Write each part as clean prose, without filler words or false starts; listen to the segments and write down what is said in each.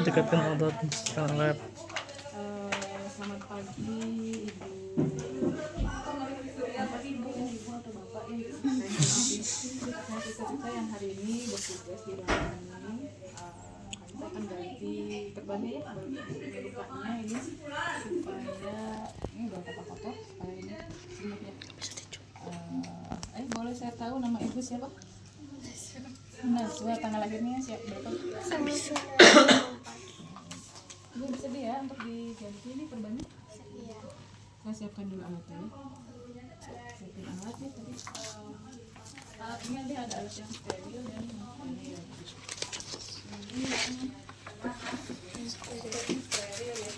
Dekatkan otot sekarang lab. Selamat pagi Ibu. Selamat Ibu atau Bapak ya. Kita yang hari ini bertugas di ruangan ini. Kita akan ganti perbannya ya, lukanya ini supaya ini udah kotor-kotor supaya ini sembuh ya. Boleh saya tahu nama Ibu siapa? Najwa, tanggal lahirnya siap berapa? Ibu bisa dia untuk diganti ini perbannya? Iya. Saya siapkan dulu alatnya. Siapin alatnya tadi. Alatnya dia ada alat yang steril dan steril ya.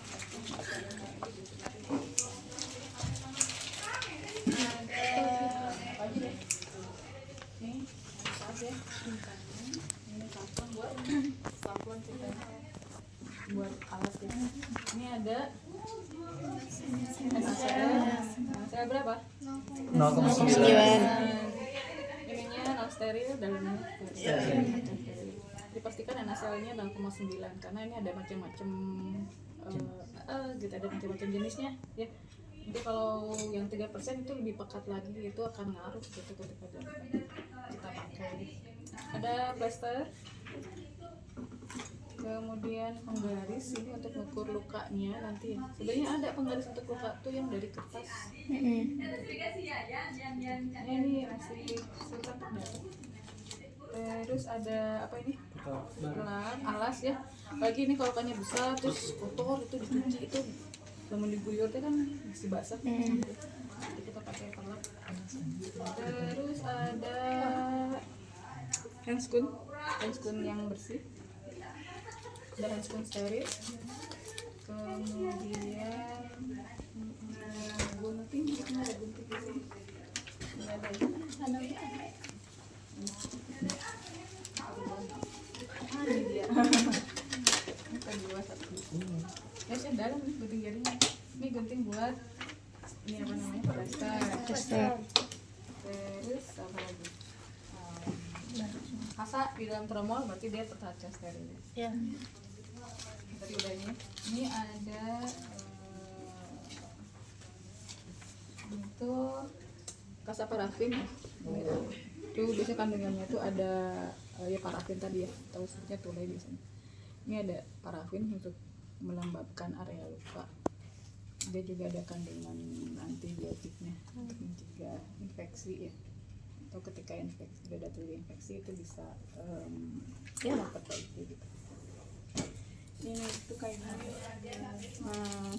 Apa aja deh? Ini aja. Ini sampel buat sampel kita. Buat alat ini. Ini ada NaCl berapa? 0,9. Ininya non steril dalamnya dipastikan NaCl-nya 0,9 karena ini ada macam-macam gitu, ada macam-macam jenisnya ya. Jadi kalau yang 3% itu lebih pekat lagi, itu akan ngaruh gitu ketika kita pakai. Ada plaster, kemudian penggaris ini untuk mengukur lukanya nanti ya. Sebenarnya ada penggaris untuk luka tuh yang dari kertas. Ini masih susah dapat. Terus ada apa ini? Pelan, alas ya. Lagi ini kalau lukanya besar terus kotor itu dicuci itu belum diguyur itu kan masih basah. Jadi kita pakai pelak. Terus ada handscoon yang bersih. Ada handscoon steril, kemudian gunting, kita ada gunting di sini. Ini ada ini dia. Ini dua satu. Saya dalam nih gunting jarinya. Ini gunting buat ini apa namanya? Plaster. Terus apa lagi? Kasa di dalam tromol berarti dia tertaca steril. Ya. Tadi udah ini ada itu kasa parafin itu biasanya kandungannya itu ada ya parafin tadi ya, atau sebutnya tulai biasanya. Ini ada parafin untuk melembabkan area luka. Dia juga ada kandungan antibiotiknya untuk mencegah infeksi ya, atau ketika infeksi sudah terjadi infeksi itu bisa memperbaiki gitu. Ini itu kayak gini,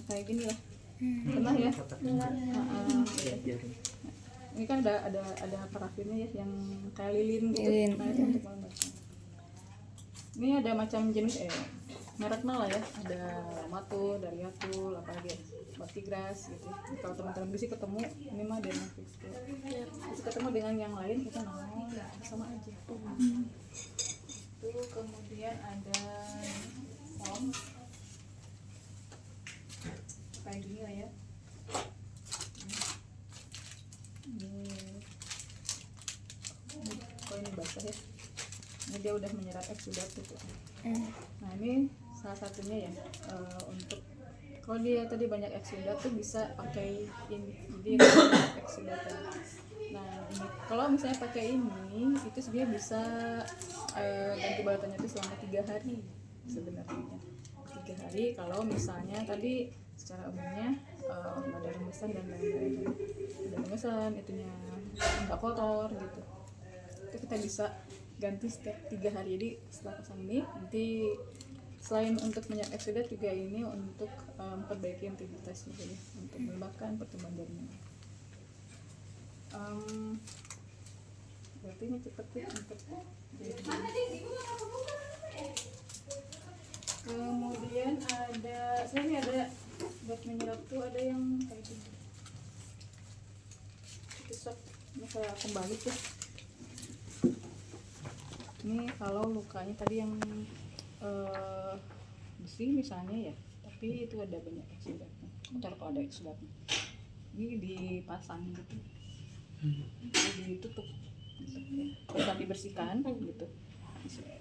kayak gini lah, pernah ya? Ini kan ada parafinnya ya, yang kayak lilin gitu. Nah, itu untuk melembabkan. Ini ada macam jenis mereknya lah ya, ada Lamatul, Dariatul, apalagi Batigras gitu. Kalau teman-teman bisa ketemu, ini mah Dermafix. Bisa ketemu dengan yang lain kita sama aja. Itu kemudian ada foam kayak gini lah ya. Kalau ini basah ya, ini dia udah menyerap eksudat gitu. Nah ini salah satunya ya, untuk kalau dia tadi banyak eksudat tuh bisa pakai ini, jadi eksudat. Nah ini kalau misalnya pakai ini itu sebenarnya bisa ganti balatannya itu selama 3 hari sebenarnya. 3 hari kalau misalnya tadi secara umumnya nggak ada remesan dan lain-lain, ada remesan itunya nggak kotor gitu, itu kita bisa ganti setiap 3 hari. Jadi setelah pasang ini nanti selain untuk menyerap eksudat juga ini untuk memperbaiki integritas juga ya, untuk melembabkan pertumbuhan jaringan. Berarti ini cepet ya untuk kemudian ini ada buat menyerap tuh ada yang kayak gini, bisa kayak kembali tuh. Ini kalau lukanya tadi yang besi misalnya ya, tapi itu ada banyak eksudatnya, kotor kalau ada eksudatnya, ini dipasang gitu, ditutup gitu ya, terus dibersihkan gitu.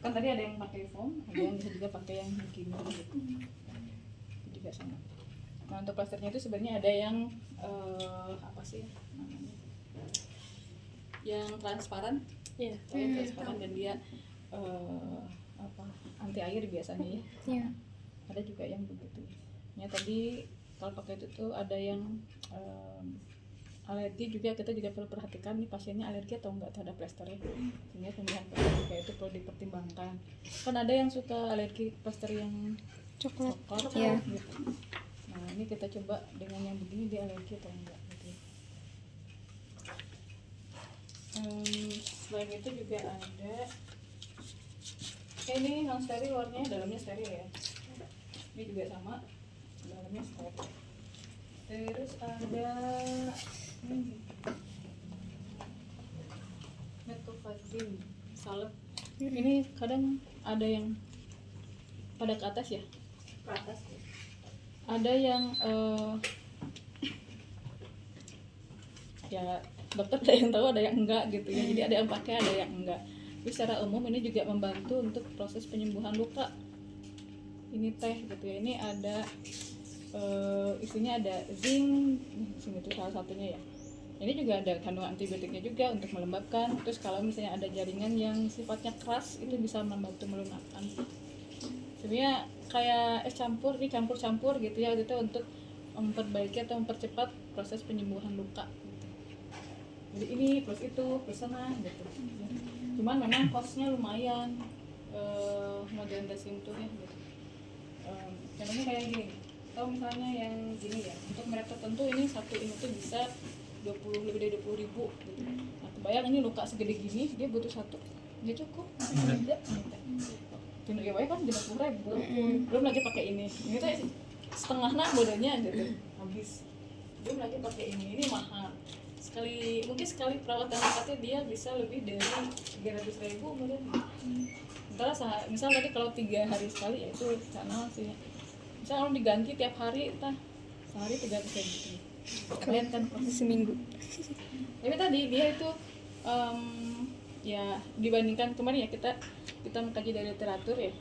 Kan tadi ada yang pakai foam, ada yang bisa juga pakai yang begini gitu. Itu juga sama. Nah untuk plasternya itu sebenarnya ada yang apa sih namanya? Yang transparan, Iya. yang transparan dan dia apa anti air biasanya ya. Iya. Ada juga yang begitu. Ya tadi kalau pakai itu tuh ada yang alergi juga, kita juga perlu perhatikan nih pasiennya alergi atau enggak terhadap plasternya, sehingga pemilihan plaster juga itu perlu dipertimbangkan. Kan ada yang suka alergi plaster yang Coklat. coklat Iya. gitu. Nah ini kita coba dengan yang begini dia alergi atau enggak gitu. Selain itu juga ada ini non steril, luarnya dalamnya steril ya. Ini juga sama, dalamnya steril. Terus ada metofazin salep. Ini kadang ada yang pada ke atas ya, Ke atas ya. ada yang ya dokter ada yang tahu ada yang enggak gitu ya, jadi ada yang pakai ada yang enggak. Tapi secara umum ini juga membantu untuk proses penyembuhan luka. Ini teh gitu ya, ini ada isinya ada zinc, zinc itu salah satunya ya. Ini juga ada kandungan antibiotiknya juga untuk melembabkan. Terus kalau misalnya ada jaringan yang sifatnya keras itu bisa membantu melunakkan. Sebenarnya kayak es campur, ini campur-campur gitu ya, gitu untuk memperbaiki atau mempercepat proses penyembuhan luka. Gitu. Jadi ini plus itu plus sana gitu. Cuman memang costnya lumayan, modern dressing tuh ya. Gitu. Contohnya kayak gini. Atau misalnya yang gini ya, untuk merek tertentu ini satu ini tuh bisa 20 lebih dari 20 ribu gitu. Nah kebayang ini luka segede gini dia butuh satu, dia cukup aja jenuh ya kan 50 ribu, belum lagi pakai ini tuh setengah nah bodohnya gitu habis, belum lagi pakai ini mahal sekali, mungkin sekali perawatan lukanya dia bisa lebih dari 300 ribu kemudian. Sementara misal tadi kalau 3 hari sekali ya itu channel sih. Misal kalau diganti tiap hari, sehari 300 ribu. Kalian kan proses seminggu. Tapi tadi dia itu ya dibandingkan kemarin ya kita mengkaji dari literatur ya,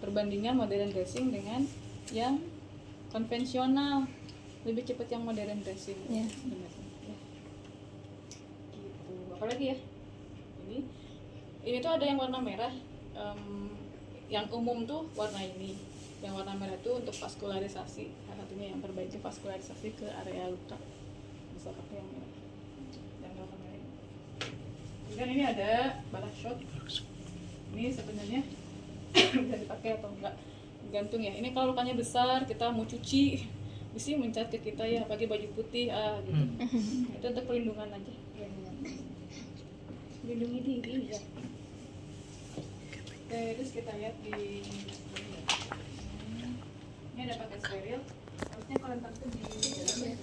perbandingan modern dressing dengan yang konvensional, lebih cepat yang modern dressing. Iya. Sebenarnya. Ya. Gitu. Apalagi ya? Ini tuh ada yang warna merah. Yang umum tuh warna ini. Yang warna merah itu untuk vaskularisasi, salah satunya yang perbaiki vaskularisasi ke area luka, bisa pakai yang merah, yang warna merah. Kemudian ini ada barak shot, ini sebenarnya bisa dipakai atau enggak gantung ya. Ini kalau lukanya besar kita mau cuci mesti mencat ke kita ya, pakai baju putih gitu. Itu untuk perlindungan aja, melindungi diri ya. Terus kita lihat di ini ada pakai steril, harusnya kalau ntar tuh di dalam ya.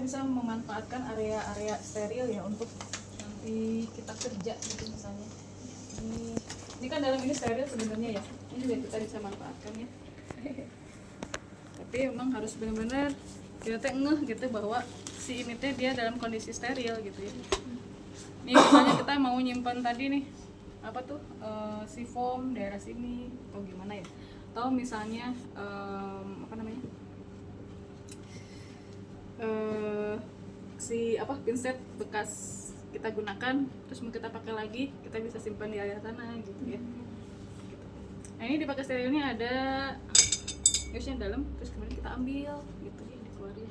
Bisa memanfaatkan area-area steril ya untuk nanti kita kerja gitu misalnya. Ini kan dalam ini steril sebenarnya ya. Ini juga kita bisa manfaatkan ya. Tapi memang harus benar-benar kita ngeh gitu bahwa si ini teh dia dalam kondisi steril gitu ya. Nih misalnya kita mau nyimpan tadi nih apa tuh si foam daerah sini atau gimana ya? Atau misalnya apa namanya? Si pinset bekas kita gunakan terus mau kita pakai lagi, kita bisa simpan di area sana gitu ya. Nah ini dipakai sterilnya ada yang dalam, terus kemudian kita ambil gitu ya, dikeluarin.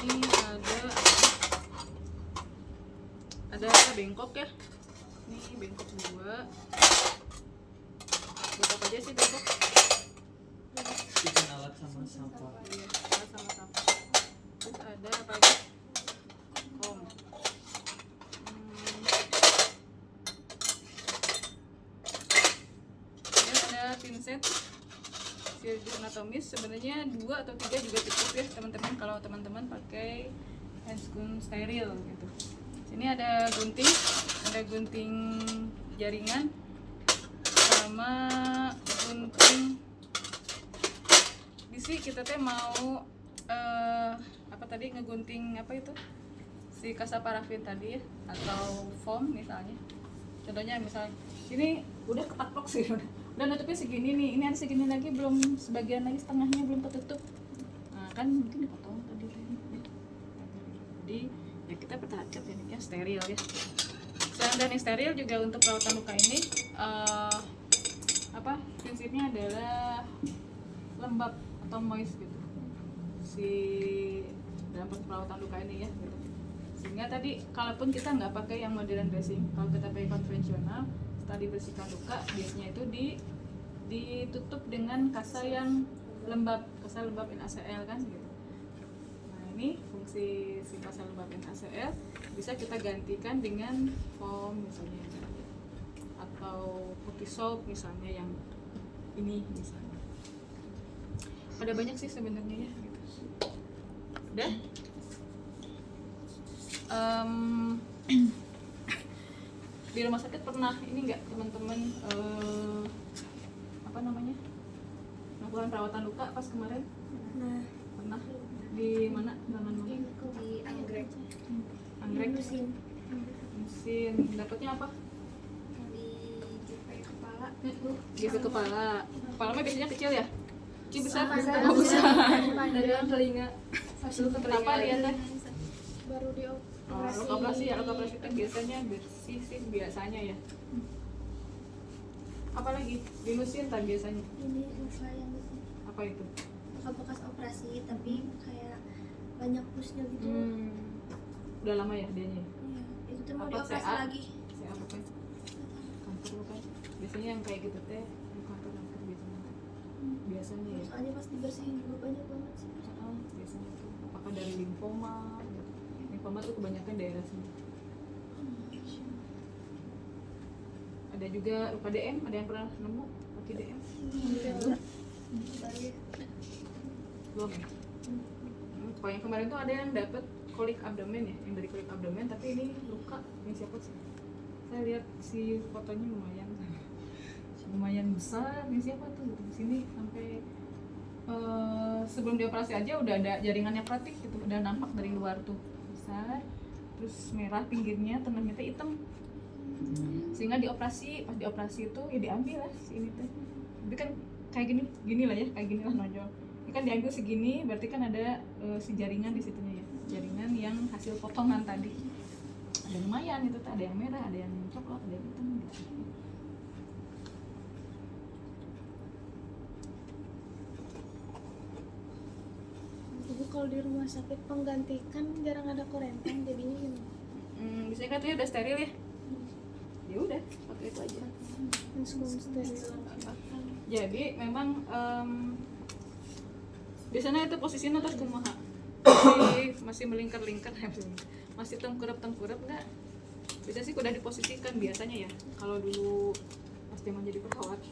Ini ada bengkok ya. Ini bengkok 2. Buat apa aja sih bengkok? Bikin alat sama sampah. Iya, alat sama sampah. Terus ada apa lagi? Kom. Terus ada pinset lihat sirip anatomis sebenarnya 2 atau 3 juga cukup ya teman-teman kalau teman-teman pakai handscoon steril gitu. Sini ada gunting jaringan sama gunting. Di sini kita teh mau apa tadi ngegunting apa itu si kasa parafin tadi ya atau foam misalnya. Contohnya misal ini udah ketaplok sih udah nutupnya segini nih, ini ada segini lagi belum sebagian lagi setengahnya belum ketutup. Nah kan mungkin dipotong tadi. Jadi ya kita pertahankan tekniknya steril ya. Selain teknik steril juga untuk perawatan luka ini prinsipnya adalah lembab atau moist gitu si dalam perawatan luka ini ya gitu. Sehingga tadi kalaupun kita nggak pakai yang modern dressing, kalau kita pakai konvensional setelah dibersihkan luka biasanya itu ditutup dengan kasa yang lembab, kasa lembab NaCl kan gitu. Nah ini fungsi si kasa lembab NaCl bisa kita gantikan dengan foam misalnya atau putih soap misalnya yang ini misalnya. Ada banyak sih sebenarnya ya gitu. Udah di rumah sakit pernah ini nggak teman-teman melakukan perawatan luka pas kemarin? Pernah di mana? Di anggrek Mesin. Dapatnya apa? di jepit kepala Gizi kepala mah biasanya kecil ya? Kecil besar? besar. Dari telinga masuk ke kenapa lihatnya? baru di Operasi kan biasanya bersih sih biasanya ya. Apalagi di mesin tak biasanya? ini luka yang di sini. Apa itu? Bekas operasi tapi kayak banyak pusnya gitu. Udah lama ya dianya? Iya, itu tuh mau Apa, dioperasi CA? lagi. Saya apa kan? Kanker kan? Biasanya yang kayak gitu teh kanker biasanya ya. Soalnya pas dibersihin juga banyak banget sih. Biasanya itu apakah dari limfoma? Limfoma tuh kebanyakan daerah sini. Ada juga luka DM, ada yang pernah nemu luka DM? Belum ya? Kalau yang kemarin tuh ada yang dapat kolik abdomen ya, yang dari kolik abdomen, tapi ini luka ini siapa sih? Saya lihat si fotonya lumayan besar, ini siapa tuh? Di sini sampai sebelum dioperasi aja udah ada jaringannya pratik gitu, udah nampak dari luar tuh besar, terus merah pinggirnya, tengahnya teh hitam. Sehingga pas dioperasi itu ya diambil lah si ini teh. Tapi kan kayak gini lah ya, kayak gini lah nonjol. Ini kan diambil segini, berarti kan ada si jaringan di situnya ya, jaringan yang hasil potongan tadi. Ada lumayan itu tuh, ada yang merah, ada yang coklat, ada yang hitam gitu. Jadi kalau di rumah sakit penggantikan jarang ada korentan, jadinya gimana? Biasanya kan tuh ya udah steril ya. Ya udah, pakai itu aja. Jadi memang biasanya itu posisinya terus kumaha. Masih melingkar-lingkar masih tengkurap enggak? Biasanya sih udah diposisikan biasanya ya. Kalau dulu pas zaman jadi perawat.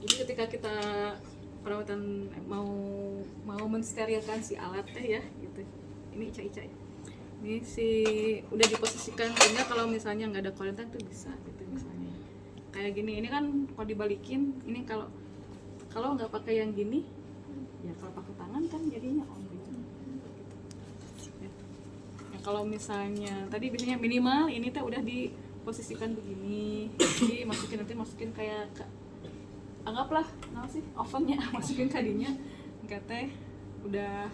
Jadi ketika kita perawatan mau mensterilkan si alat teh ya gitu. Ini Ica ya. Ini udah diposisikan sehingga kalau misalnya nggak ada korentan tuh bisa gitu misalnya. Kayak gini, ini kan kalau dibalikin, ini kalau nggak pakai yang gini, ya kalau pakai tangan kan jadinya om gitu. Ya, kalau misalnya tadi biasanya minimal ini tuh udah diposisikan begini, jadi masukin kayak anggaplah ovennya masukin kadinya, teh udah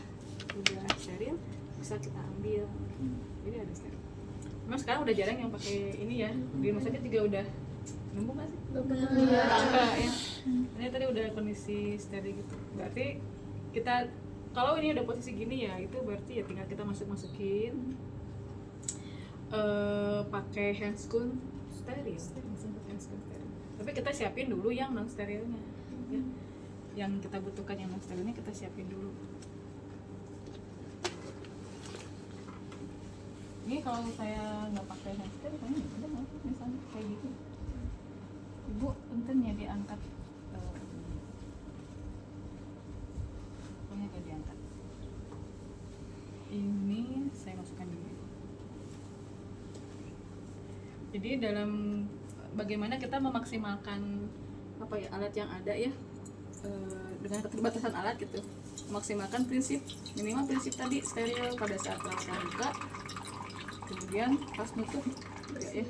steril, bisa kita ambil. Jadi ada steril. Memang sekarang udah jarang yang pakai ini ya, di rumah sakit juga udah nemu nggak sih? Enggak ya. Ini tadi udah kondisi steril gitu. Berarti kita kalau ini udah posisi gini ya, itu berarti ya tinggal kita masukin pakai handscoon steril. Tapi kita siapin dulu yang non sterilnya ya. Yang kita butuhkan yang non sterilnya kita siapin dulu. Ini kalau saya nggak pakai handscoon, kayaknya udah misalnya kayak gitu. Ibu, punten ya diangkat Jadi dalam bagaimana kita memaksimalkan apa ya alat yang ada ya, dengan keterbatasan alat gitu, memaksimalkan prinsip minimal prinsip tadi steril pada saat pelakukan luka, kemudian pas nutup ya,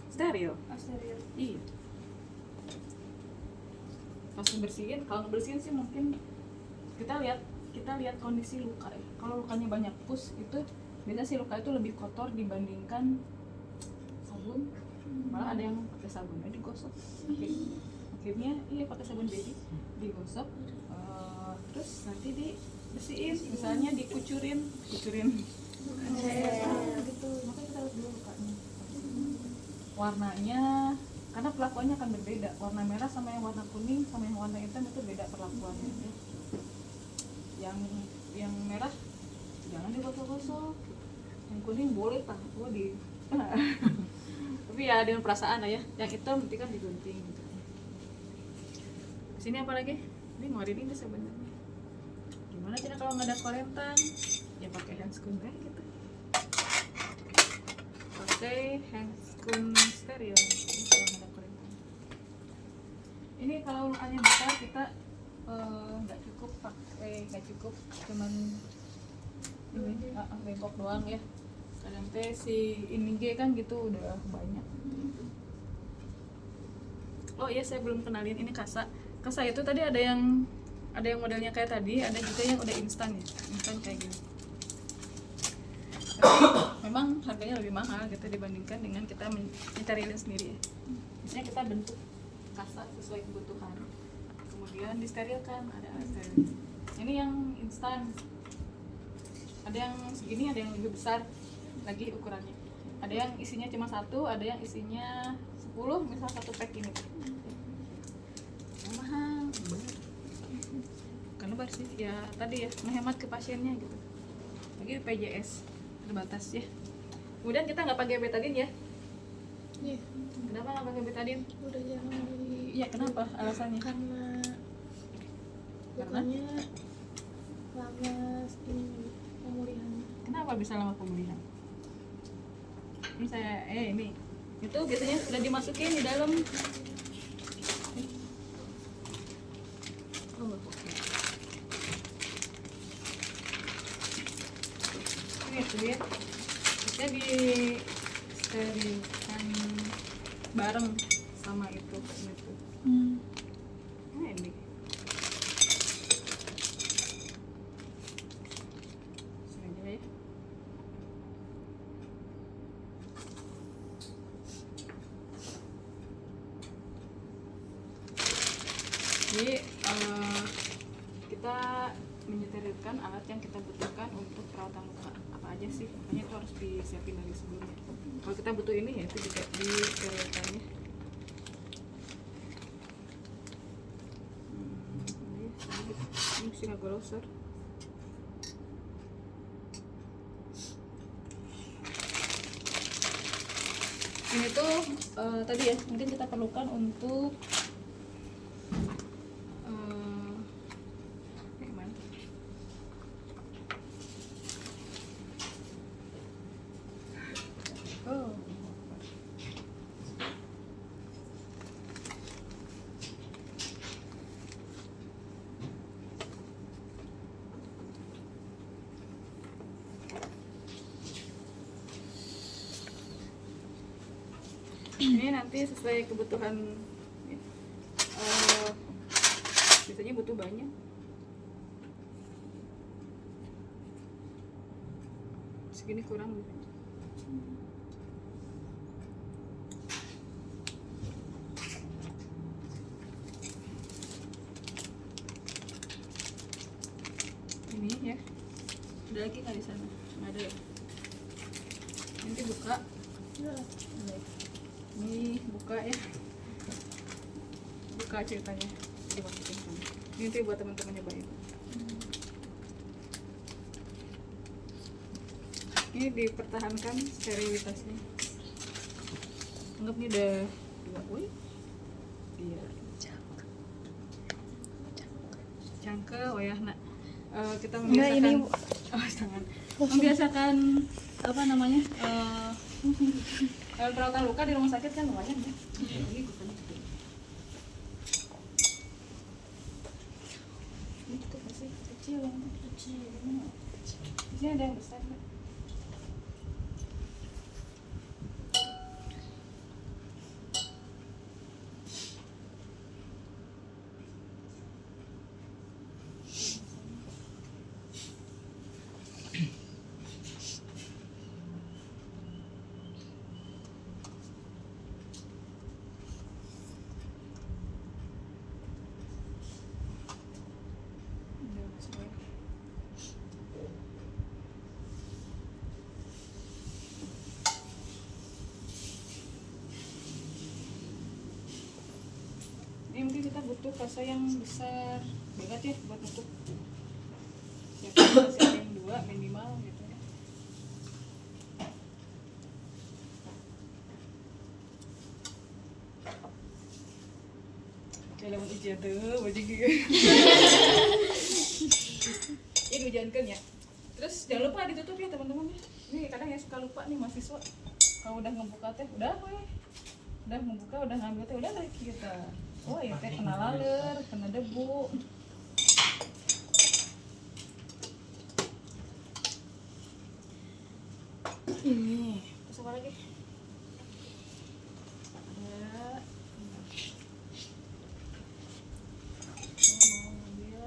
steril. Steril. Iya. Pas bersihin, kalau ngebersihin sih mungkin kita lihat kondisi luka ya. Kalau lukanya banyak pus itu biasanya si luka itu lebih kotor dibandingkan sabun. Malah ada yang pakai sabunnya digosok. Akhirnya iya pakai sabun baby digosok, terus nanti dibersihin, misalnya dikucurin gitu. Makanya kita lihat dulu lukanya, warnanya, karena perlakuannya akan berbeda. Warna merah sama yang warna kuning sama yang warna hitam itu beda perlakuannya ya. Yang merah jangan digosok-gosok, yang kuning boleh tahu di tapi ya dengan perasaan lah ya. Yang hitam nanti kan digunting gitu. Sini apa lagi? Ini mau reading deh sebenarnya. Gimana cara kalau nggak ada korentan? Ya pakai handscoon gitu. Pakai handscoon steril kalau nggak ada korentan. Ini kalau lukanya besar kita nggak cukup cuman ini bengkok doang ya. Kadang teh si ini kan gitu udah banyak. Oh iya, saya belum kenalin ini kasa. Kasa itu tadi ada yang modelnya kayak tadi, ada juga yang udah instan ya, instan kayak gini. Tapi memang harganya lebih mahal gitu dibandingkan dengan kita mensterilin sendiri ya. Biasanya kita bentuk kasa sesuai kebutuhan, kemudian disterilkan, ada alat steril. Ini yang instan, ada yang segini, ada yang lebih besar lagi ukurannya. Ada yang isinya cuma 1, ada yang isinya 10, misal 1 pack ini. Mahal banget. Karena bersih ya tadi ya, menghemat ke pasiennya gitu. Lagi PJS terbatas ya. Kemudian kita nggak pakai betadine ya. Iya. Kenapa nggak pakai betadine? Udah jarang beli. Iya, kenapa? Alasannya? Karena lukanya lama ini pemulihannya. Kenapa bisa lama pemulihan? Ini saya ini itu biasanya sudah dimasukin di dalam. Oh, oke. Ini tuh ya. Bisa di sterilkan bareng sama itu ini tuh. Nah, ini. Sengaja ya. Jadi kita menyeterilkan alat yang kita butuhkan untuk perawatan luka apa aja sih, makanya itu harus disiapin dari sebelumnya. Kalau kita butuh ini ya itu juga disterilkannya. Ini sih glosser. Ini tuh tadi ya mungkin kita perlukan untuk ini nanti sesuai kebutuhan ya. Biasanya butuh banyak. Segini kurang gitu. Ini ya. Ada lagi nggak di sana? Nggak ada ya. Nanti buka. Ini buka ya, buka ceritanya dimasukin sana. Ini nanti buat teman-teman nyobain. Ini dipertahankan sterilitasnya. Anggap ini udah 2, woi. Iya. Cangke, oh ya, nak. Kita membiasakan, membiasakan apa namanya? Kalau perawatan luka di rumah sakit kan lumayan ya. Ini bukan gitu. Ini cukup masih kecil yang kecil. Di sini ada yang besar kan? Ini mungkin kita butuh kasa yang besar banget ya buat nutup. Ya kasa yang 2 minimal gitu ya. Kayak lawan ujian tuh, bajing gitu. Ini ujiankan ya. Terus jangan lupa ditutup ya teman-teman ya. Ini kadang ya suka lupa nih mahasiswa. Kalau udah ngebuka teh, udah weh. Udah ngebuka, udah ngambil teh, udah deh kita. Oh ya teh kena laler, kena debu. Ini, terus apa lagi? Ada. Mau ambil.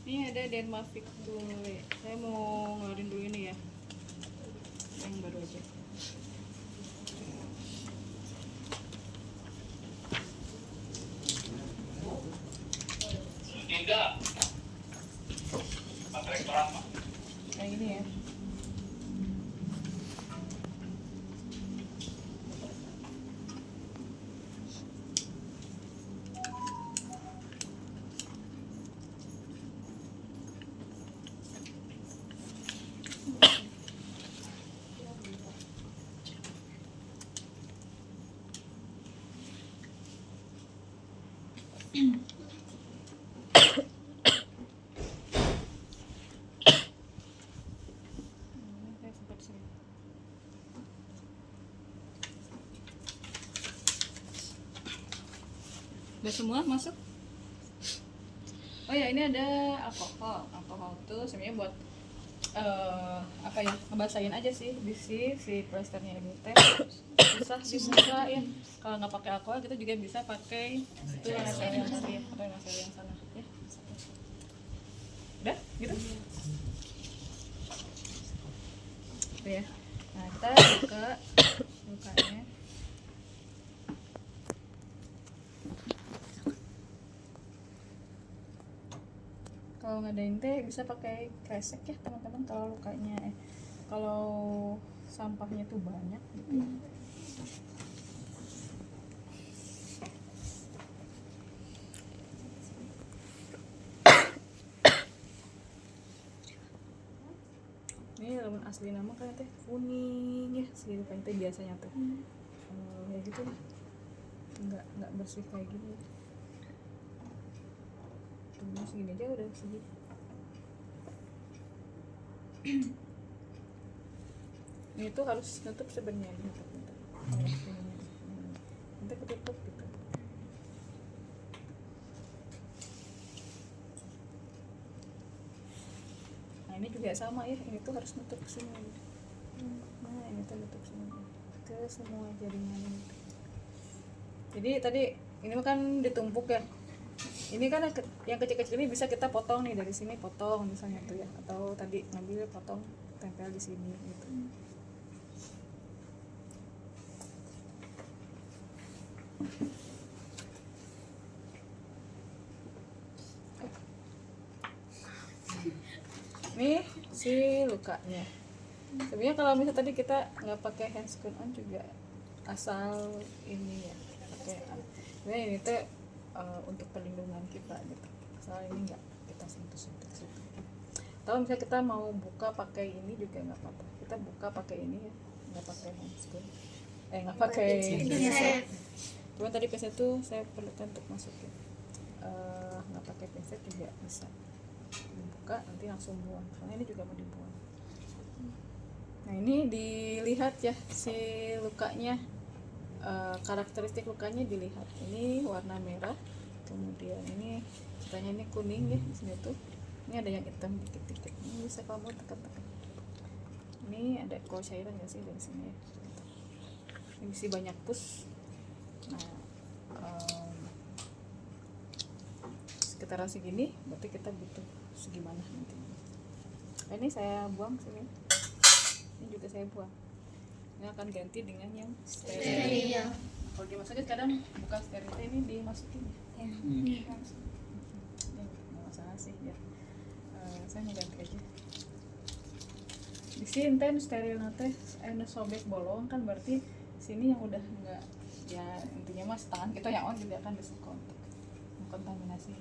Ini ada Dermavic dulu. Saya mau ngeluarin dulu ini ya. Yang baru aja. Kayak ini ya. Kayak sempat sini. Udah semua masuk? Oh ya ini ada alkohol. Alkohol tuh sebenarnya buat apa ya, ngebasahin aja sih di si plasternya ini teh susah dibuka ya. Kalau nggak pakai alkohol kita juga bisa pakai itu nasel yang sana ya, atau nasel yang sana ya. Udah gitu? Gitu ya. Nah kita buka lukanya. Kalau ngadain teh bisa pakai kresek ya teman-teman kalau lukanya kalau sampahnya tuh banyak gitu. Ini lamun asli nama kan teh kuning ya, segitu kan teh biasanya tuh. Ya gitu lah. Enggak bersih kayak gini. Cuma segini aja udah segini. Ini tuh harus nutup sebenarnya nutup. Nanti ketutup gitu. Nah ini juga sama ya, ini tuh harus nutup semua. Nah ini tuh nutup semua ke semua jaringan ini. Jadi tadi ini kan ditumpuk ya. Ini kan yang kecil-kecil ini bisa kita potong nih, dari sini potong misalnya tuh ya, atau tadi ngambil potong tempel di sini gitu. Nih si lukanya. Sebenarnya kalau misalnya tadi kita nggak pakai handscreen on juga asal ini ya pakai. Sebenarnya ini tuh untuk perlindungan kita gitu. Soal ini nggak kita sentuh-sentuh. Atau misalnya kita mau buka pakai ini juga nggak apa-apa, kita buka pakai ini ya, nggak pakai handscreen, nggak pakai pinset. Cuman tadi pinset tuh saya perlukan untuk masukin, nggak pakai pinset juga bisa dibuka, nanti langsung buang, soalnya ini juga mau dibuang. Nah ini dilihat ya si lukanya, karakteristik lukanya dilihat. Ini warna merah, kemudian ini ceritanya ini kuning ya di sini tuh. Ini ada yang hitam dikit-dikit. Ini bisa kamu tekan-tekan. Ini ada cairan nggak sih dari sini? Ini isi banyak pus. Nah, sekitaran segini, berarti kita butuh segimana nanti. Nah, ini saya buang sini. Ini juga saya buang. Ini akan ganti dengan yang steril. Kalau dimasukin kadang bukan steril, ini dimasukin ya. Nggak masalah sih ya. Saya mau ganti aja. Di sini enten steril nate, sobek bolong kan berarti sini yang udah enggak ya, intinya mas tangan kita yang on juga akan bisa kontaminasi.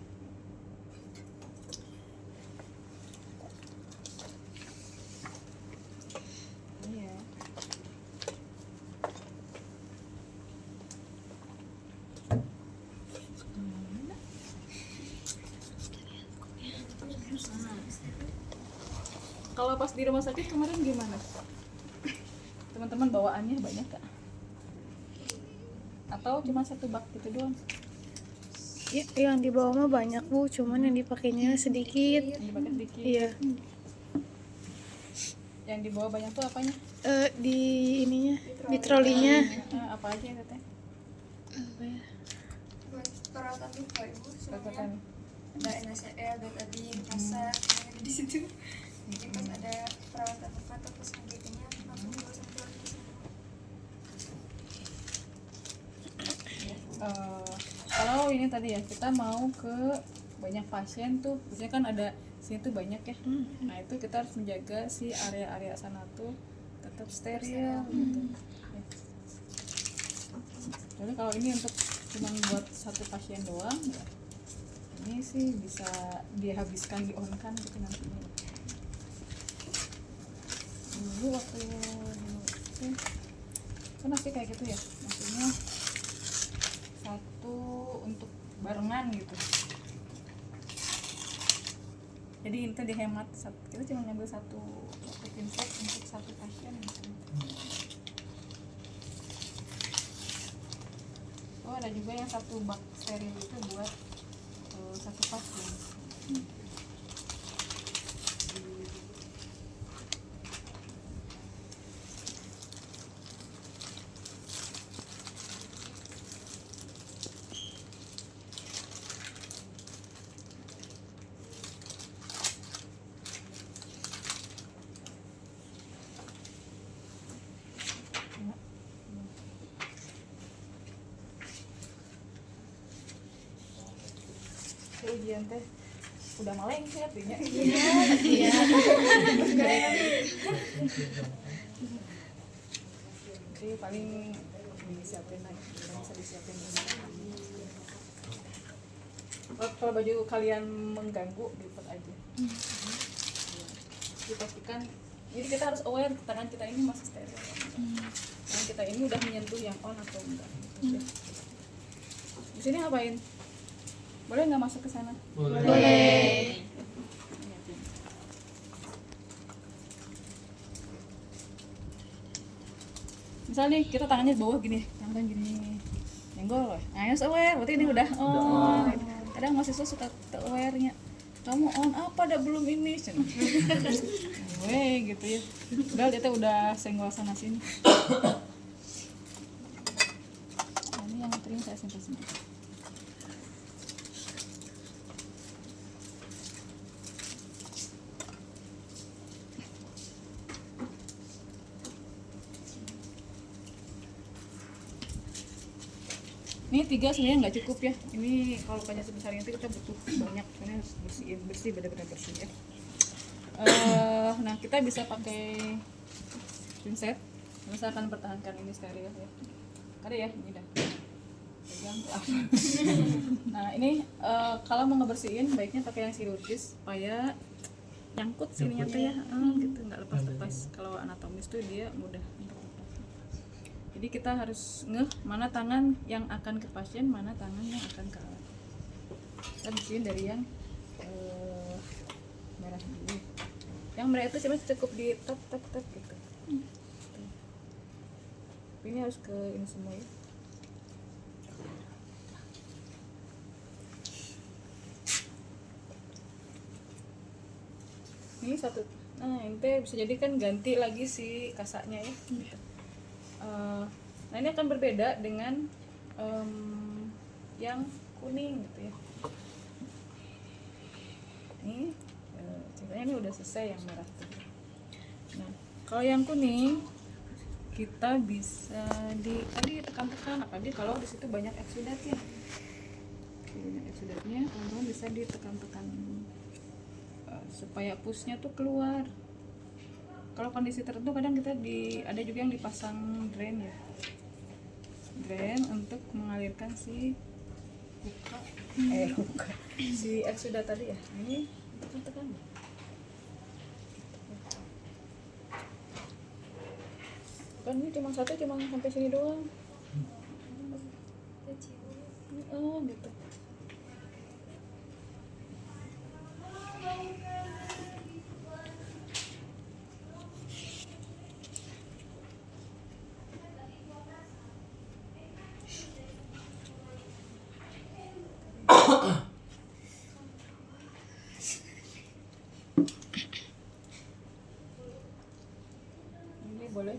Kalau pas di rumah sakit kemarin gimana? Teman-teman bawaannya banyak gak? Atau cuma satu bak gitu doang? Ya, yang dibawa mah banyak Bu, cuman yang dipakainya sedikit. Yang dipakai sedikit. Iya. Yang dibawa banyak tuh apanya? Di ininya, di trolinya. Apa aja ya teteh? Apa ya? Peralatan lupa ibu, Peralatan. ada NaCl, betadine, masak di situ. Jadi pas ada perawatan lupa atau pas sebagainya langsung dibawa sama keluarga semua. Kalau ini tadi ya, kita mau ke banyak pasien tuh, biasanya kan ada sini tuh banyak ya. Nah itu kita harus menjaga si area-area sana tuh tetap steril gitu. Jadi kalau ini untuk cuma buat satu pasien doang ya, ini sih bisa dihabiskan, di-on-kan gitu nantinya. Dulu waktu kan pasti kayak gitu ya, maksudnya satu untuk barengan gitu. Jadi itu dihemat, kita cuma ngambil satu pinset untuk satu pasien gitu. Oh ada juga yang satu bak steril itu buat satu pasien. Ujian teh udah maleng sih artinya. Iya. Jadi paling disiapin lagi, bisa disiapin lagi. Kalau baju kalian mengganggu, lipat aja. Dipastikan. Jadi kita harus aware tangan kita ini masih steril. Tangan kita ini udah menyentuh yang on atau enggak. Di sini ngapain? Boleh nggak masuk ke sana? Boleh. Misal nih kita tangannya di bawah gini, tangan gini, nyenggol, nah harus aware, berarti ini udah on. Kadang mahasiswa suka aware-nya, kamu on apa? Ada belum ini, weh gitu ya. Udah dia udah senggol sana sini. Nah, ini yang tering saya sentuh sini. Ini 3 sebenarnya nggak cukup ya. Ini kalau banyak sebesar itu kita butuh banyak, karena harus bersih, benar-benar bersih ya. Nah kita bisa pakai pinset, misalkan pertahankan ini steril ya. Ada ya, ini dah. Pegang tuh apa? Nah ini kalau mau ngebersihin baiknya pakai yang chirurgis supaya nyangkut sininya tuh ya, gitu nggak lepas-lepas. Kalau anatomis tuh dia mudah untuk lepas. Jadi kita harus ngeh mana tangan yang akan ke pasien, mana tangan yang akan ke alat. Kita bersihin dari yang merah dulu. Yang merah itu cuma cukup di tap gitu. Ini harus ke ini semua ya. Ini satu. Nah, ente bisa jadi kan ganti lagi si kasaknya ya. Nah, ini akan berbeda dengan yang kuning gitu ya. Ini ceritanya ini udah selesai yang merah tuh. Nah, kalau yang kuning kita bisa tadi tekan-tekan, apalagi kalau di situ banyak eksudatnya. Banyak eksudatnya, teman-teman bisa ditekan-tekan supaya pushnya tuh keluar. Kalau kondisi tertentu kadang kita ada juga yang dipasang drain ya, drain untuk mengalirkan si si eksudat tadi ya. Ini tekan-tekan. Kan ini cuma satu, cuma sampai sini doang. Oh gitu. Ini boleh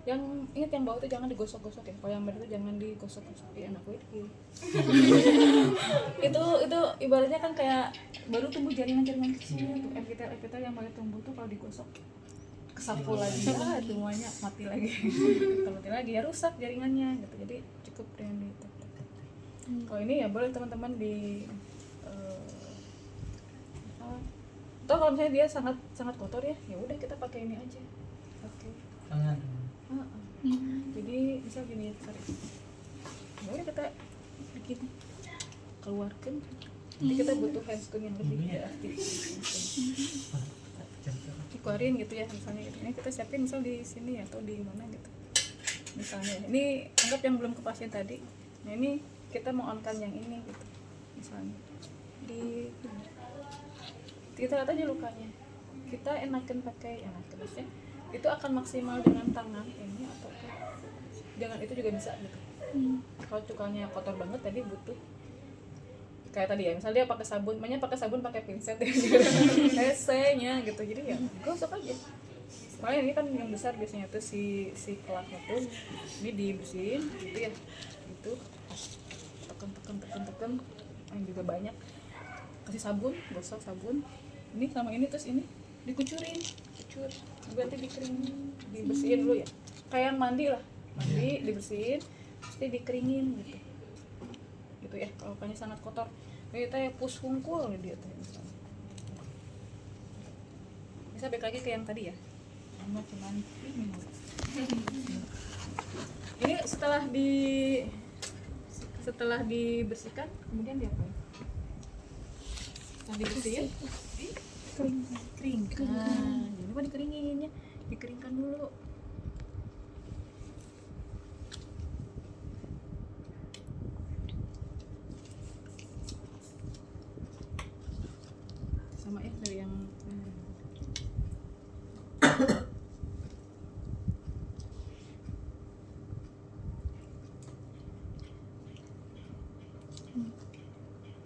yang ingat yang bawah tuh jangan digosok-gosok ya. Kalau yang merah itu jangan digosok-gosok. Enak banget. itu ibaratnya kan kayak baru tumbuh jaringan-jaringan kecil tuh. Epitel yang baru tumbuh tuh kalau digosok kesapu lagi semuanya mati lagi. Kalau mati lagi ya rusak jaringannya gitu. Jadi cukup dengan di kalau ini ya boleh teman-teman di atau kalau misalnya dia sangat kotor ya udah kita pakai ini aja. Oke. Jadi misal gini tarik. Ya udah kita bikin keluarkan. Jadi kita butuh handscreen yang lebih aktif. Dikeluarin gitu ya misalnya gitu. Ini kita siapin misal di sini atau di mana gitu. Misalnya ini anggap yang belum ke pasien tadi. Nah ini kita mau on-kan yang ini gitu. Misalnya kita lihat aja lukanya. Kita enakin maksudnya itu akan maksimal dengan tangan ini atau dengan itu juga bisa gitu. Kalau cukanya kotor banget tadi butuh kayak tadi ya, misalnya dia pakai sabun, pakai pinset ya, esenya gitu, jadi ya gosok aja. Makanya ini kan yang besar biasanya tuh si kelaknya tuh ini dibersihin gitu ya, itu tekan, yang juga banyak, kasih sabun, gosok sabun, ini sama ini terus ini dikucurin, berarti dikeringin, dibersihin dulu ya, kayak mandi dibersihin, terus dikeringin gitu ya. Kalau kayaknya sangat kotor kayak kita ya push hungkul dia tuh misalnya. Bisa balik lagi ke yang tadi ya, cuman ini setelah dibersihkan kemudian diapain? Setelah dibersihin dikeringkan. Jangan lupa dikeringinnya, dikeringkan dulu. Sama ya dari yang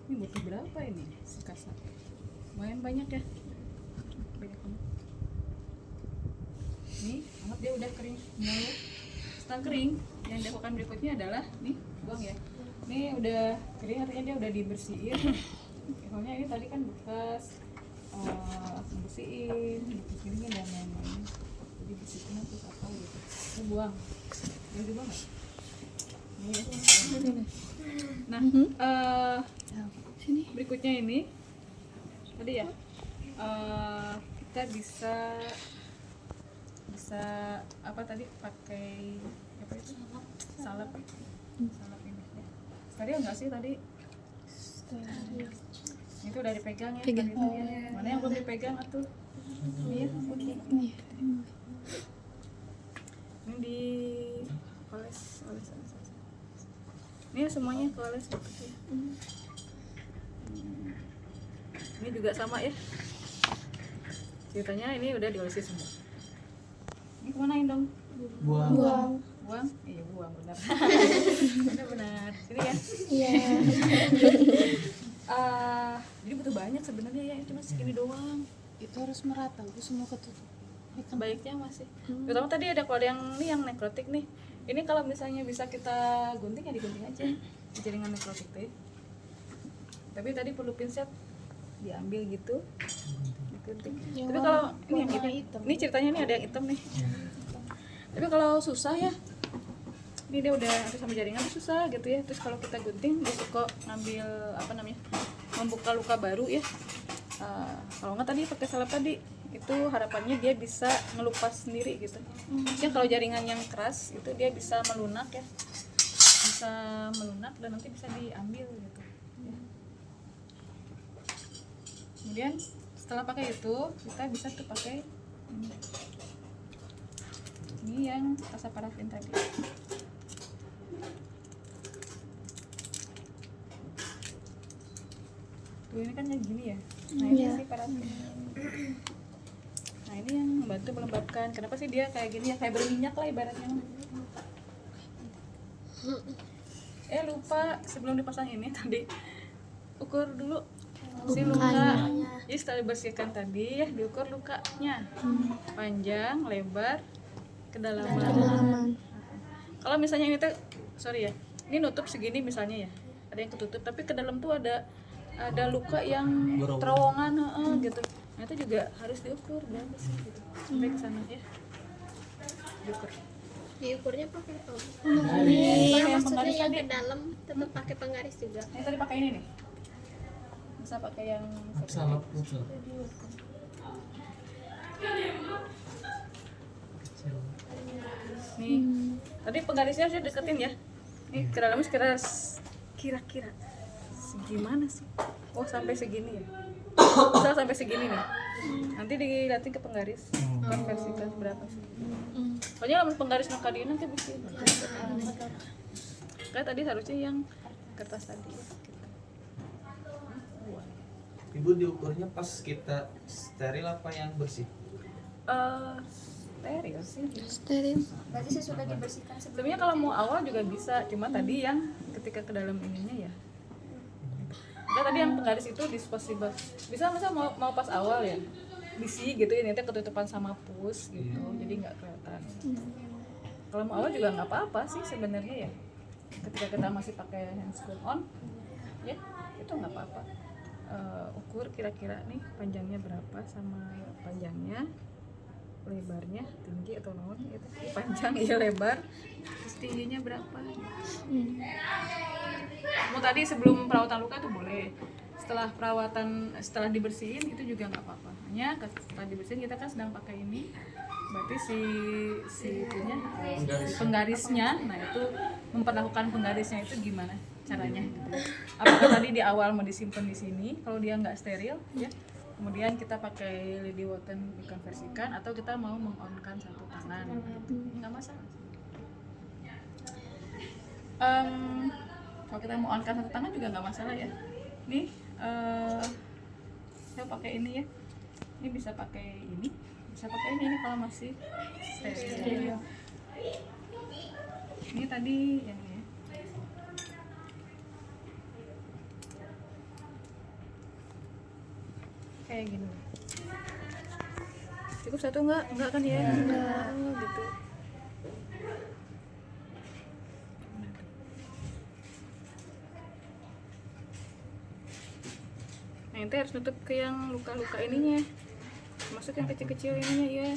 ini butuh berapa ini sekasar? Lumayan banyak ya. Nih, anggap dia udah kering semua. Setelah kering, yang dilakukan berikutnya adalah nih, buang ya. Ini udah kering, artinya dia udah dibersihin. Soalnya ini tadi kan bekas bersihin dan lain-lain. Jadi bersihnya terus apa gitu. Ini buang. Ini dibuang nggak? Nah, berikutnya ini tadi ya, kita bisa apa tadi pakai apa itu salep ini ya. Steril nggak sih tadi? Itu udah dipegang ya. Pegang. tadi tuh ya. Mana yang belum dipegang atuh? Ini ya, putih. Ini di oles. Ini semuanya ke oles gitu ya. Ini juga sama ya. Ceritanya ini udah diolesin semua. Ini kemanain dong? Buang. Buang? Iya buang benar. Benar. Sini ya. Iya. Jadi butuh banyak sebenarnya ya, cuma segini doang. Itu harus merata, itu semua ketutup. Sebaiknya masih. Terutama tadi ada kalau yang ini yang nekrotik nih. Ini kalau misalnya bisa kita gunting ya digunting aja di jaringan nekrotik tuh. Tapi tadi perlu pinset diambil gitu. Digunting. Yang Tapi kalau ini yang warna hitam. hitam. Ini ceritanya ini ada yang hitam nih. Tapi kalau susah ya, ini dia udah ada sama jaringan susah gitu ya. Terus kalau kita gunting dia suka ngambil apa namanya, membuka luka baru ya. Kalau nggak tadi pakai salep tadi itu harapannya dia bisa ngelupas sendiri gitu. Maksudnya kalau jaringan yang keras itu dia bisa melunak ya, bisa melunak dan nanti bisa diambil gitu ya. Kemudian setelah pakai itu kita bisa tuh pakai ini yang rasa parafin tadi. Tuh ini kan kayak gini ya. Nah ini sih parafin. Nah ini yang membantu melembabkan. Kenapa sih dia kayak gini ya, kayak berminyak lah ibaratnya. Lupa sebelum dipasang ini tadi ukur dulu si luka. Jadi setelah dibersihkan tadi ya diukur lukanya, panjang, lebar, kedalaman. Kalau misalnya ini tuh, sorry ya, ini nutup segini misalnya ya, ada yang ketutup, tapi ke dalam tuh ada luka yang terowongan gitu. Nah itu juga harus diukur berapa sih gitu, sampai ke sana ya, diukur. Diukurnya pakai apa? Yang Maksudnya penggaris yang tadi. ke dalam tetap pakai penggaris juga. Ini tadi pakai ini nih, bisa pakai yang Salep betul. nih. Tadi penggarisnya harus deketin ya. Nih ke dalamnya kira-kira segimana sih? Oh sampai segini ya. Bisa sampai segini nih. Nanti dilihatin ke penggaris, konversikan berapa sih. Pokoknya lamun penggaris nu kadieu nanti bisa. Kayak tadi harusnya yang kertas tadi. Ibu diukurnya pas kita steril apa yang bersih? Steril sih. Steril. Berarti sesudah dibersihkan Sebenarnya kalau mau awal juga bisa, cuma tadi yang ketika ke dalam ininya ya. Nah, tadi yang penggaris itu disposable. Bisa misalnya mau pas awal ya, bisi gitu ini teh ketutupan sama pus gitu, jadi nggak kelihatan. Kalau mau awal juga nggak apa-apa sih sebenarnya ya. Ketika kita masih pakai hand screw on, ya itu nggak apa-apa. Ukur kira-kira nih panjangnya berapa sama panjangnya, lebarnya tinggi atau naon itu panjang iya lebar, terus tingginya berapa. Mau tadi sebelum perawatan luka tuh boleh, setelah dibersihin itu juga nggak apa-apa. Hanya setelah dibersihin kita kan sedang pakai ini, berarti si itunya penggarisnya, nah itu memperlakukan penggarisnya itu gimana caranya gitu. Apakah tadi di awal mau disimpan di sini kalau dia nggak steril ya, kemudian kita pakai lady Wotten dikonversikan, atau kita mau meng-on-kan satu tangan gitu. Nggak masalah. Kalau kita mau on-kan satu tangan juga nggak masalah ya. Nih saya pakai ini ya, ini bisa pakai ini, bisa pakai ini kalau masih steril. Ini tadi yang ini ya. Kayak gini. Cukup satu enggak kan ya? Enggak. Oh, gitu. Nah, ente harus nutup ke yang luka-luka ininya. Masuk yang kecil-kecil ininya ya.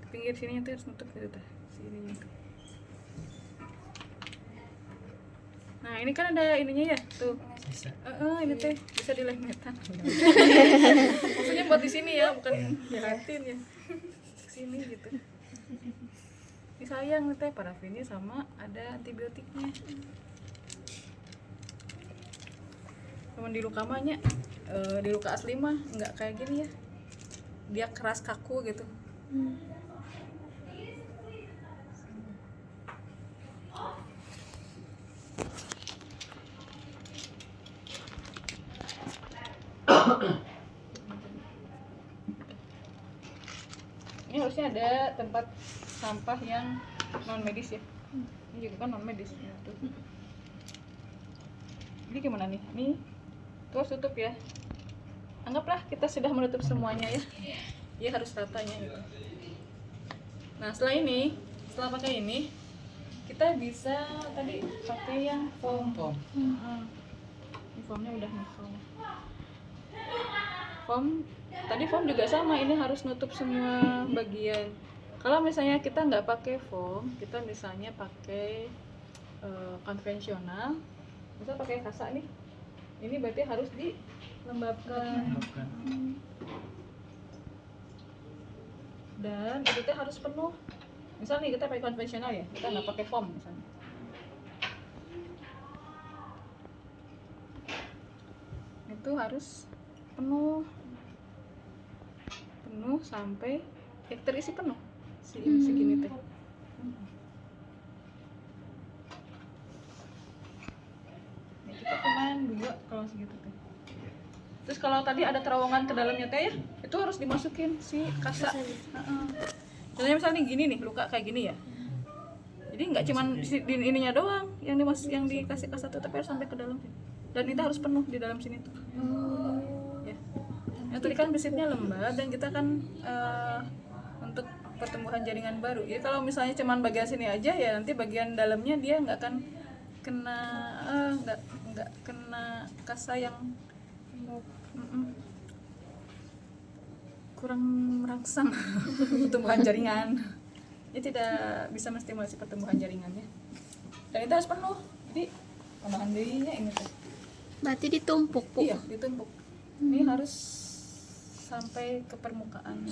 Pinggir sininya tuh harus nutup gitu tah. Sininya tuh. Nah, ini kan ada ininya ya, tuh. Ini teh bisa dilemetan. Maksudnya buat di sini ya, bukan diratin ya. Sini gitu. Ini sayang nih teh parafinnya sama ada antibiotiknya. Cuman di luka mahnya di luka asli mah nggak kayak gini ya, dia keras kaku gitu. Ini harusnya ada tempat sampah yang non medis ya. Ini juga kan non medis. Jadi gimana nih? Ini terus tutup ya. Anggaplah kita sudah menutup semuanya ya. Dia harus ratanya gitu. Nah setelah pakai ini, kita bisa tadi pakai yang foam. Ini foamnya udah nih foam. Tadi foam juga sama, ini harus nutup semua bagian. Kalau misalnya kita nggak pakai foam, kita misalnya pakai konvensional, misal pakai kasa nih, ini berarti harus dilembabkan. Dan itu teh harus penuh. Misal nih kita pakai konvensional ya, kita nggak pakai foam misalnya. Itu harus penuh sampai terisi penuh segini teh. Nah, kita cuman 2 kalau segitu teh. Terus kalau tadi ada terowongan ke dalamnya teh ya, itu harus dimasukin si kasa. Contohnya misalnya gini nih, luka kayak gini ya. Jadi nggak cuman di ininya doang yang dikasih kasa tuh, tapi harus sampai ke dalam sini. Dan itu harus penuh di dalam sini tuh. Ya. Yang tadi kan besitnya lembab dan kita kan untuk pertumbuhan jaringan baru. Ya kalau misalnya cuman bagian sini aja ya nanti bagian dalamnya dia nggak akan kena nggak kena kasa yang kurang merangsang pertumbuhan jaringan. Dia tidak bisa menstimulasi pertumbuhan jaringannya. Dan itu harus penuh. Jadi tambahan dirinya ini tuh. Berarti ditumpuk, Bu. Iya, ditumpuk. Ini harus sampai ke permukaan.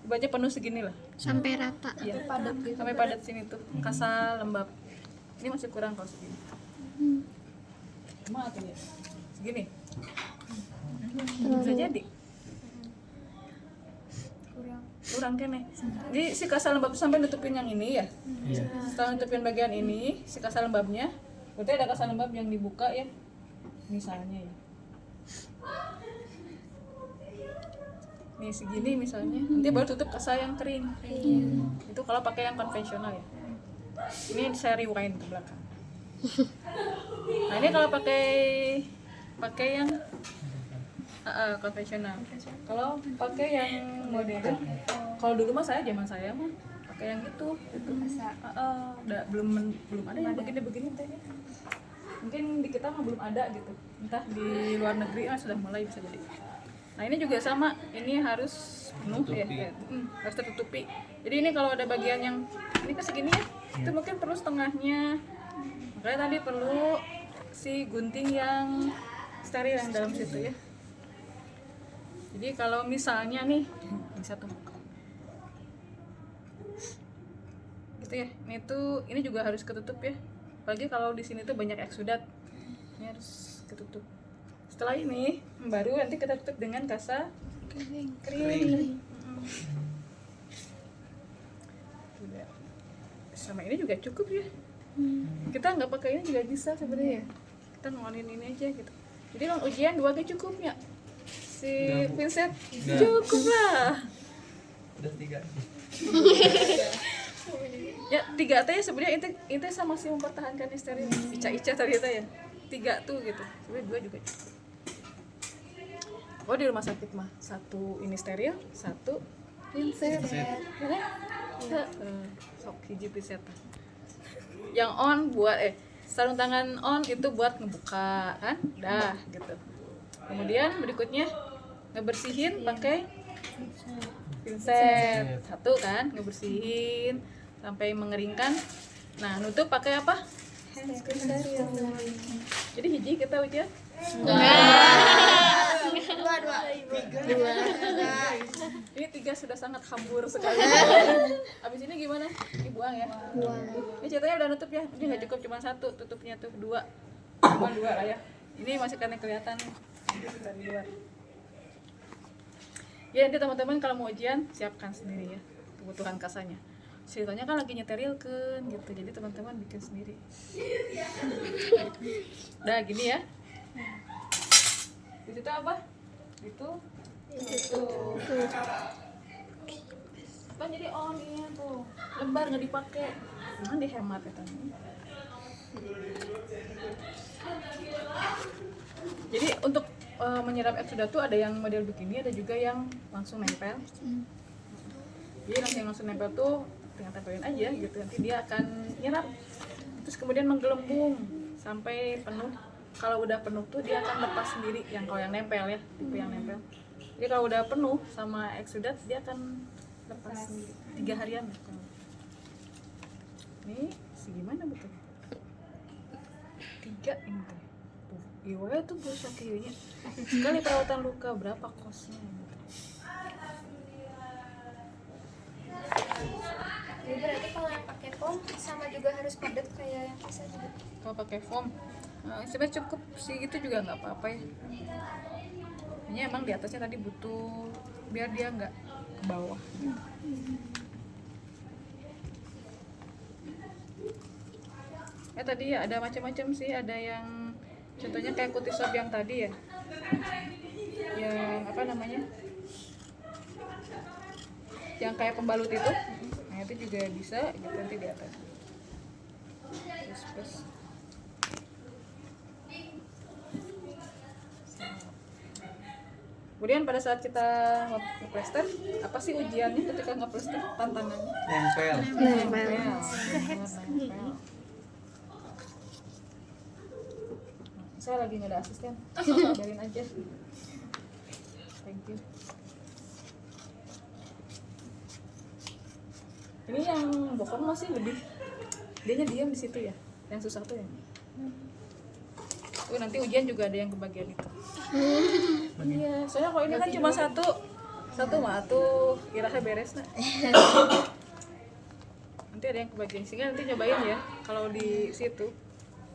Baca penuh segini lah. Sampai rata. Iya, padat gitu. Sampai padat sini tuh. Kasa lembab. Ini masih kurang kalau segini. Cuma tuh ya. Segini. Bisa jadi. Kurang kene. Jadi si kasa lembab sampai nutupin yang ini ya. Setelah nutupin bagian ini, si kasa lembabnya, berarti ada kasa lembab yang dibuka ya. Misalnya ya. Nih segini misalnya, nanti baru tutup kasa yang kering. Itu kalau pakai yang konvensional ya. Ini saya rewind ke belakang. Nah ini kalau pakai yang konvensional. Kalau pakai yang modern, kalau dulu mah zaman saya mah pakai yang itu. Belum ada yang begini teh. Mungkin di kita mah belum ada gitu. Entah di luar negeri sudah mulai bisa jadi. Nah ini juga sama, ini harus penuh ya, harus tertutupi. Jadi ini kalau ada bagian yang ini ke segini ya, itu mungkin perlu setengahnya. Makanya tadi perlu si gunting yang steril yang dalam situ ya. Jadi kalau misalnya nih bisa tuh, gitu ya. Ini juga harus ketutup ya. Apalagi kalau di sini tuh banyak eksudat, ini harus ketutup. Setelah ini baru nanti kita tutup dengan kasa kering. Sama ini juga cukup ya. Kita nggak pakai ini juga bisa sebenarnya. Kita ngolin ini aja gitu. Jadi kalau ujian 2 kali cukup ya. Si Vincent cukup lah. Udah 3. Ya 3 teh sebenarnya itu sama sih mempertahankan steril. Ica tadi ya. 3 tuh gitu. Sebenarnya 2 juga cukup. Oh di rumah sakit mah 1 ini steril, 1 pinset. Sok hiji pinset. Yang on buat sarung tangan on itu buat ngebuka kan, dah gitu. Kemudian berikutnya ngebersihin pakai pinset 1 kan, ngebersihin sampai mengeringkan. Nah nutup pakai apa? Handscreen steril. Jadi hiji kita ujian. Dua. Ini 3 sudah sangat hambur sekali. Abis ini gimana? Dibuang ya? Buang. Ini ceritanya udah nutup ya? Ini nggak cukup cuma 1 tutupnya tuh 2. Cuma 2 lah ya. Ini masih karena kelihatan dari luar. Ya nanti teman-teman kalau mau ujian siapkan sendiri ya kebutuhan kasanya. Ceritanya kan lagi nyeteril kan gitu, jadi teman-teman bikin sendiri. Udah gini ya. Di situ apa? Itu. Kan jadi on ini tuh lembar nggak dipakai, jangan dihemat ya teman. Jadi untuk menyerap eksudat tuh ada yang model begini, ada juga yang langsung nempel. Jadi langsung nempel tuh tinggal tempelin aja gitu, nanti dia akan nyerap terus kemudian menggelembung sampai penuh. Kalau udah penuh tuh dia akan lepas sendiri, yang kalau yang nempel ya, tipe yang nempel. Jadi kalau udah penuh sama eksudat dia akan lepas sendiri 3 harian. Ini segimana betul? 3 ini tuh. Iya tuh bos kayaknya. Sekali perawatan luka berapa kosnya? Jadi berarti kalau yang pakai foam sama juga harus padat kayak yang bisa juga. Kalau pakai foam, sebenarnya cukup sih gitu juga nggak apa-apa ya. Hanya emang di atasnya tadi butuh biar dia nggak ke bawah. Tadi ya ada macam-macam sih, ada yang contohnya kayak kutisop yang tadi ya, yang apa namanya, yang kayak pembalut itu. Nah itu juga bisa gitu nanti di atas. Terus kemudian pada saat kita nge-plaster, apa sih ujiannya ketika nge-plaster? Tantangannya Nempel. nempel. Saya lagi nggak ada asisten, biarin aja. Thank you. Ini yang bokong masih lebih, dianya diam di situ ya. Yang susah tuh ya. Tuh nanti ujian juga ada yang kebagian itu. Iya, soalnya kalau ini kan cuma satu mah tuh kira-kira beres nah. Nanti ada yang kebagian, sehingga nanti nyobain ya kalau di situ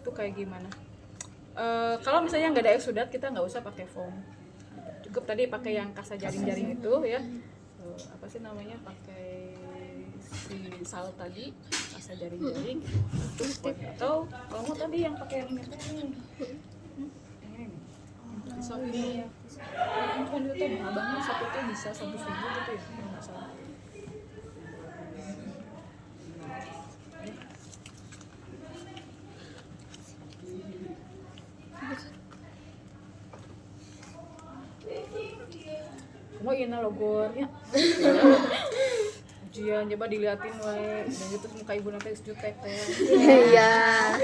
tuh kayak gimana. Kalau misalnya nggak ada eksudat, kita nggak usah pakai foam, cukup tadi pakai yang kasa jaring-jaring itu ya. Apa sih namanya, pakai si sal tadi, kasa jaring-jaring terus atau kalau mau tadi yang pakai yang ini nih, yang ini nih, sop ini ya. Kan itu tuh abangnya sop itu bisa 1.000 gitu ya, nggak salah. Kamu ina logornya ujian coba diliatin wae dan gitu muka ibu nanti jutek teh. Iya.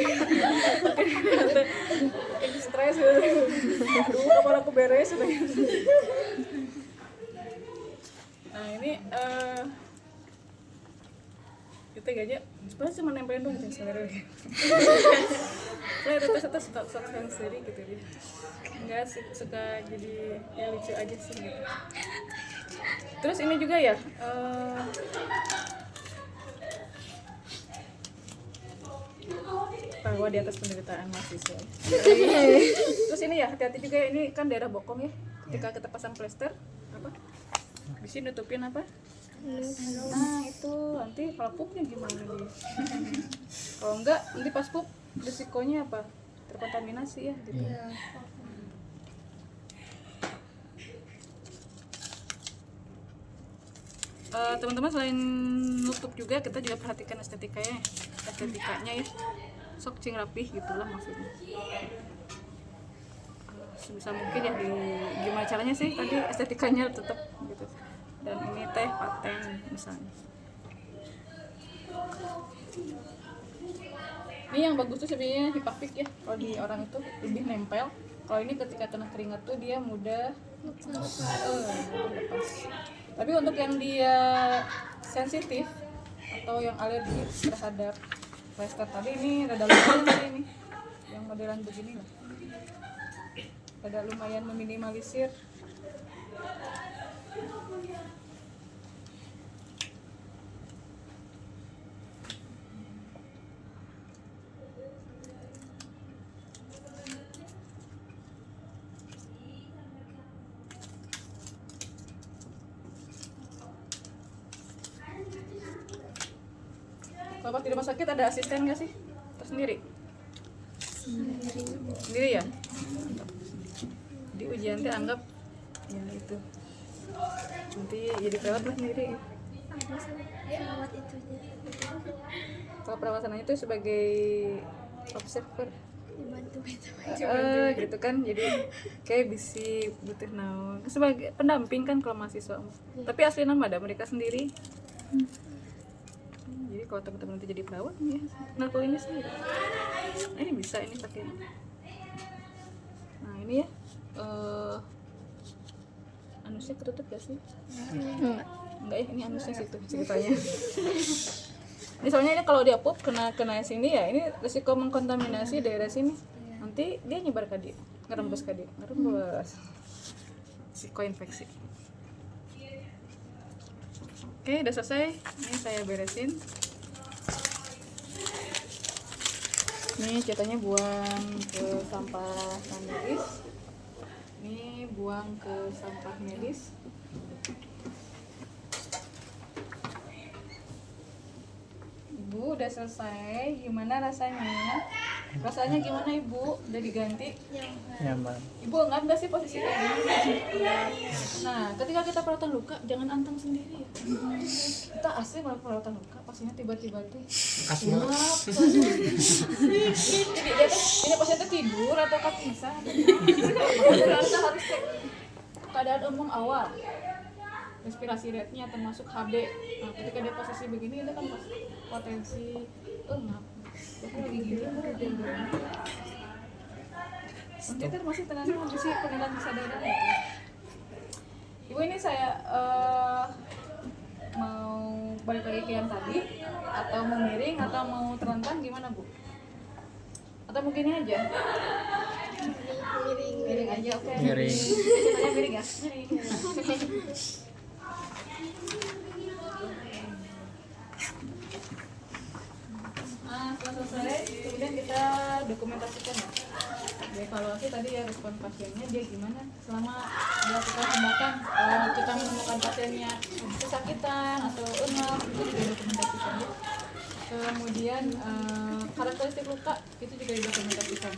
Kayak stres gitu. Aduh kapan aku beres udah. Nah ini kita aja sebenarnya cuma nempelin doang yang selera gitu. Saya terus sok sendiri gitu dia. Enggak sih, suka jadi ya lucu aja sih gitu. Terus ini juga ya bahwa di atas penderitaan mahasiswa. Terus ini ya hati-hati juga, ini kan daerah bokong ya, ketika kita pasang plester apa di sini nutupin apa. Nah itu nanti kalau pupnya gimana dia? Kalau enggak nanti pas pup risikonya apa, terkontaminasi ya gitu. Teman-teman selain nutup juga kita juga perhatikan estetikanya ya, sok cing rapih gitulah maksudnya. Sebisa mungkin ya gimana caranya sih tadi estetikanya tetap gitu. Dan ini teh paten misalnya. Ini yang bagus tuh sebenarnya hipafik ya, kalau di orang itu lebih nempel. Kalau ini ketika kena keringat tuh dia mudah lepas. Tapi untuk yang dia sensitif atau yang alergi terhadap plester tadi, ini rada lumayan sih ini. Yang modelan begini lah. Rada lumayan meminimalisir. pas di rumah sakit ada asisten nggak sih? Atau sendiri? Sendiri ya? Di ujian teh anggap ya itu. Nanti jadi perawat lah sendiri. Ada perawat itu Kalau perawatannya itu sebagai observer. dibantu itu. Gitu kan, jadi kayak bisa butuh naon sebagai pendamping kan kalau mahasiswa. Tapi asli nama ada mereka sendiri. Jadi kalau teman-teman nanti jadi perawat ya ngakuinnya sendiri. Nah, ini bisa ini pakai. Nah ini ya anusnya ketutup gak sih? Enggak ya, ini anusnya situ ceritanya. Ini soalnya ini kalau dia pup kena sini ya, ini risiko mengkontaminasi daerah sini. Nanti dia nyebar ke dia, ngerembes ke dia, risiko infeksi. Oke, udah selesai. Ini saya beresin. Ini ceritanya buang ke sampah medis. Ini buang ke sampah medis. Ibu udah selesai, gimana rasanya? Rasanya gimana Ibu? Udah diganti? Nyaman. Ibu enggak sih posisi kayak gini? Nah, ketika kita perawatan luka, jangan antang sendiri ya. Kita asli melakukan perawatan luka, pasiennya tiba-tiba tuh Kasih jadi dia tuh, ini pasiennya tidur atau pingsan. Makanya kita harus cek keadaan umum awal. Respirasi rate-nya termasuk HB. Nah, ketika dia posisi begini itu kan potensi ngap. Tapi lagi gini nanti kan masih ternyata kondisi penghilang kesadaran gitu. Ibu ini saya mau balik lagi ke yang tadi atau mau miring atau mau terlentang gimana Bu? Atau mungkin ini aja? Miring aja, oke. Miring. Ceritanya miring ya? Miring. Setelah selesai, kemudian kita dokumentasikan ya. Dievaluasi tadi ya respon pasiennya dia gimana selama dilakukan tindakan. Kalau kita menemukan pasiennya kesakitan atau engap itu juga dokumentasikan ya. Kemudian karakteristik luka itu juga didokumentasikan.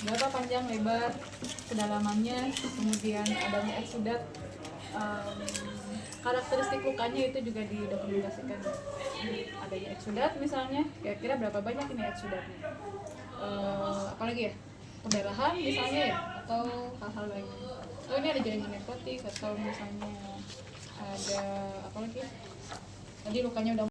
Berapa panjang, lebar, kedalamannya, kemudian adanya eksudat. Karakteristik lukanya itu juga didokumentasikan. Adanya eksudat misalnya, kira-kira berapa banyak ini eksudatnya? Apalagi ya, pendarahan misalnya ya, atau hal-hal lainnya. Oh ini ada jaringan nekrotik atau misalnya ada apa lagi? Tadi lukanya udah